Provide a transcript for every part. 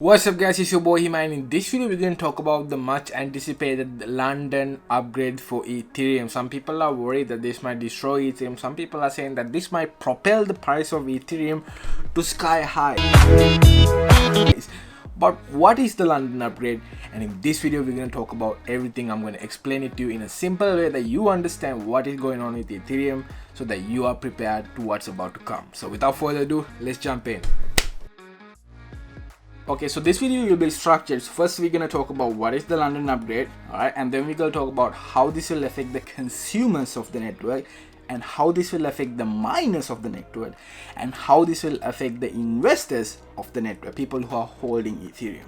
What's up guys, it's your boy Hima, and in this video we're going to talk about the much anticipated London upgrade for Ethereum. Some people are worried that this might destroy Ethereum. Some people are saying that this might propel the price of Ethereum to sky high. But what is the London upgrade? And in this video we're going to talk about everything. I'm going to explain it to you in a simple way that you understand what is going on with Ethereum so that you are prepared to what's about to come. So without further ado, let's jump in. Okay, so this video will be structured. So first we're going to talk about what is the London upgrade, alright, and then we're going to talk about how this will affect the consumers of the network, and how this will affect the miners of the network, and how this will affect the investors of the network, people who are holding Ethereum.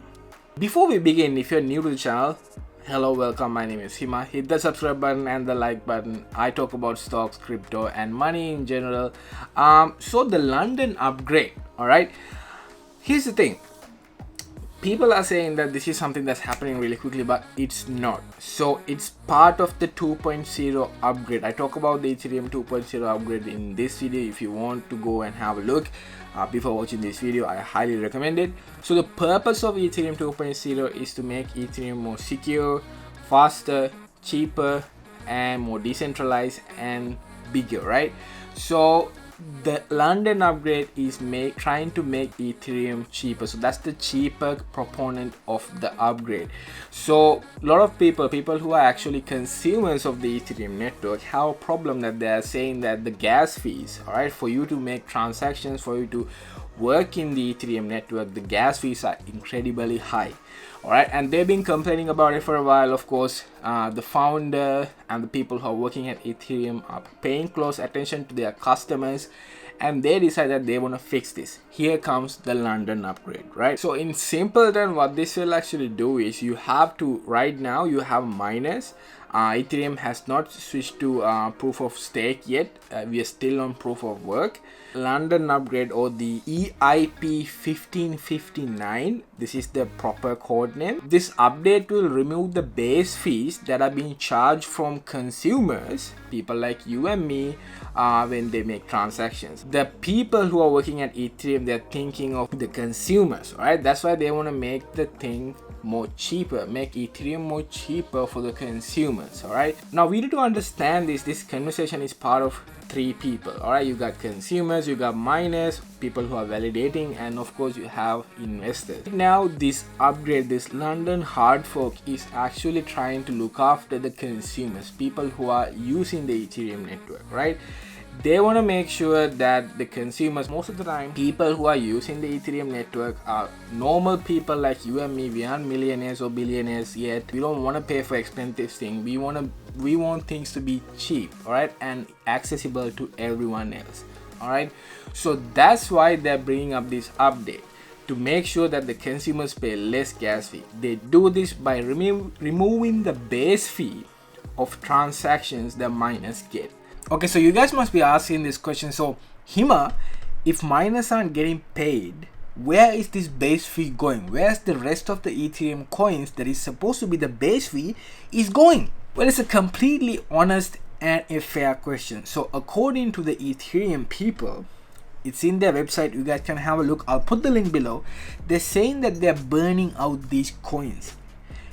Before we begin, if you're new to the channel, hello, welcome, my name is Hima. Hit the subscribe button and the like button. I talk about stocks, crypto and money in general. So the London upgrade, alright, here's the thing. People are saying that this is something that's happening really quickly, but it's not. So it's part of the 2.0 upgrade. I talk about the Ethereum 2.0 upgrade in this video. If you want to go and have a look before watching this video, I highly recommend it. So the purpose of Ethereum 2.0 is to make Ethereum more secure, faster, cheaper, and more decentralized and bigger, right? So the London upgrade is trying to make Ethereum cheaper. So that's the cheaper proponent of the upgrade. So a lot of people who are actually consumers of the Ethereum network have a problem that they are saying that the gas fees, all right, for you to make transactions, for you to work in the Ethereum network, the gas fees are incredibly high. Alright, and they've been complaining about it for a while. Of course, the founder and the people who are working at Ethereum are paying close attention to their customers, and they decide that they want to fix this. Here comes the London upgrade, right? So in simple terms, what this will actually do is you have to, right now you have miners. Ethereum has not switched to proof of stake yet. We are still on proof of work. London upgrade, or the EIP 1559, this is the proper code name. This update will remove the base fees that are being charged from consumers, people like you and me, when they make transactions. The people who are working at Ethereum, they're thinking of the consumers, right? That's why they want to make the thing more cheaper, make Ethereum more cheaper for the consumers. All right, now we need to understand this conversation is part of three people. All right, you got consumers, you got miners, people who are validating, and of course you have investors. Now this upgrade, this London hard fork, is actually trying to look after the consumers, people who are using the Ethereum network, right? They want to make sure that the consumers, most of the time, people who are using the Ethereum network are normal people like you and me. We aren't millionaires or billionaires yet. We don't want to pay for expensive things. We want things to be cheap, all right, and accessible to everyone else, all right. So that's why they're bringing up this update, to make sure that the consumers pay less gas fee. They do this by removing the base fee of transactions that miners get. Okay, so you guys must be asking this question. So Hima, if miners aren't getting paid, where is this base fee going? Where's the rest of the Ethereum coins that is supposed to be the base fee is going? Well, it's a completely honest and a fair question. So according to the Ethereum people, it's in their website. You guys can have a look. I'll put the link below. They're saying that they're burning out these coins.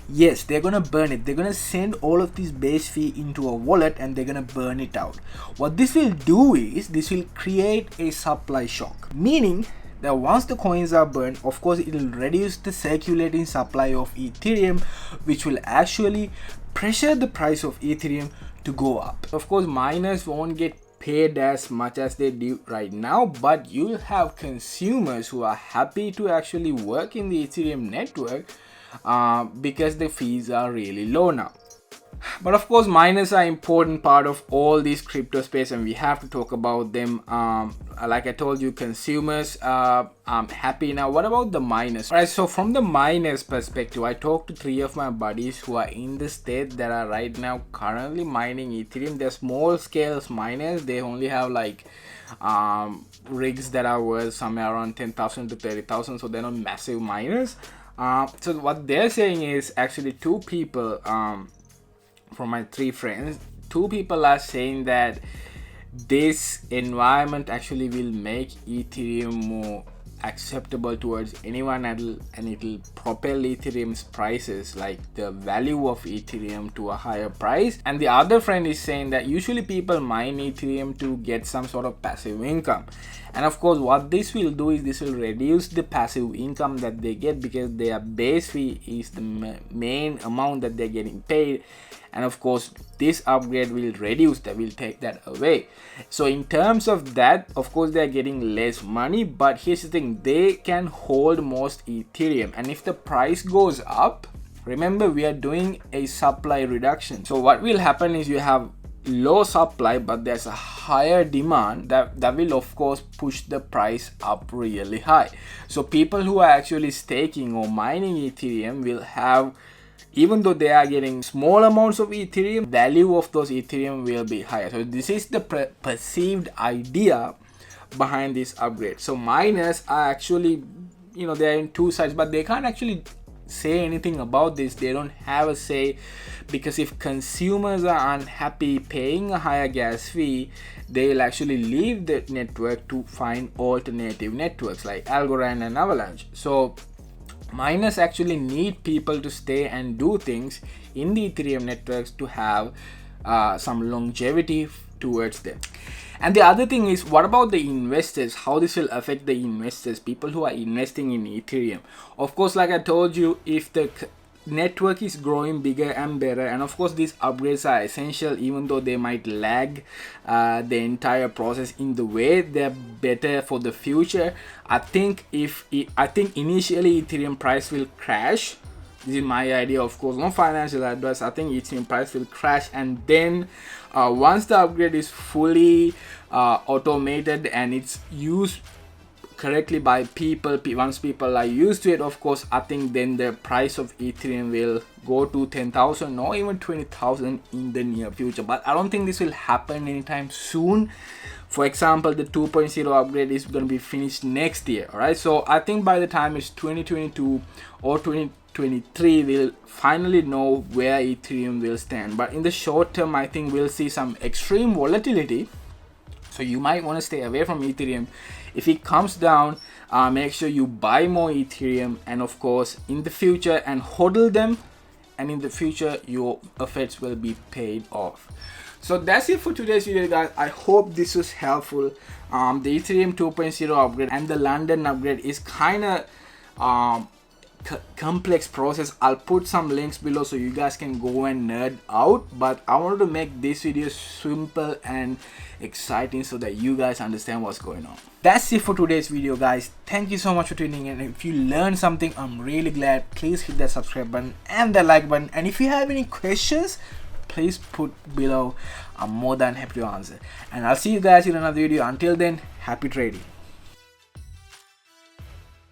Yes, they're gonna burn it. They're gonna send all of this base fee into a wallet and they're gonna burn it out. What this will do is this will create a supply shock, meaning that once the coins are burned, of course it will reduce the circulating supply of Ethereum, which will actually pressure the price of Ethereum to go up. Of course, miners won't get paid as much as they do right now, but you'll have consumers who are happy to actually work in the Ethereum network because the fees are really low now. But of course, miners are an important part of all this crypto space, and we have to talk about them. Like I told you, consumers are happy now. What about the miners? Alright, so from the miners perspective, I talked to three of my buddies who are in the state that are right now currently mining Ethereum. They're small scale miners. They only have like rigs that are worth somewhere around 10,000 to 30,000, so they're not massive miners. So what they're saying is, actually two people from my three friends, two people are saying that this environment actually will make Ethereum more acceptable towards anyone, and it'll propel Ethereum's prices, like the value of Ethereum, to a higher price. And the other friend is saying that usually people mine Ethereum to get some sort of passive income, and of course what this will do is this will reduce the passive income that they get, because their base fee is the main amount that they're getting paid, and of course this upgrade will reduce that, will take that away. So in terms of that, of course they're getting less money, but here's the thing, they can hold most Ethereum, and if the price goes up, remember we are doing a supply reduction, so what will happen is you have low supply but there's a higher demand, that will of course push the price up really high. So people who are actually staking or mining Ethereum will have, even though they are getting small amounts of Ethereum, value of those Ethereum will be higher. So this is the perceived idea behind this upgrade. So miners are actually, they're in two sides, but they can't actually say anything about this. They don't have a say, because if consumers are unhappy paying a higher gas fee, they'll actually leave the network to find alternative networks like Algorand and Avalanche. So miners actually need people to stay and do things in the Ethereum networks to have some longevity towards them. And the other thing is, what about the investors? How this will affect the investors, people who are investing in Ethereum? Of course, like I told you, if the network is growing bigger and better, and of course these upgrades are essential, even though they might lag the entire process in the way, they're better for the future. I think initially Ethereum price will crash. This is my idea, of course, no financial advice. I think Ethereum price will crash, and then once the upgrade is fully automated and it's used correctly by people, once people are used to it, of course, I think then the price of Ethereum will go to 10,000 or even 20,000 in the near future. But I don't think this will happen anytime soon. For example, the 2.0 upgrade is going to be finished next year. All right, so I think by the time it's 2022 or 2023, we'll finally know where Ethereum will stand. But in the short term, I think we'll see some extreme volatility, so you might want to stay away from Ethereum. If it comes down, make sure you buy more Ethereum, and of course in the future, and hodl them, and in the future your efforts will be paid off. So that's it for today's video, guys. I hope this was helpful. The Ethereum 2.0 upgrade and the London upgrade is kind of complex process. I'll put some links below so you guys can go and nerd out, but I wanted to make this video simple and exciting so that you guys understand what's going on. That's it for today's video, guys. Thank you so much for tuning in. If you learned something, I'm really glad. Please hit that subscribe button and the like button, and if you have any questions, please put below. I'm more than happy to answer, and I'll see you guys in another video. Until then, happy trading.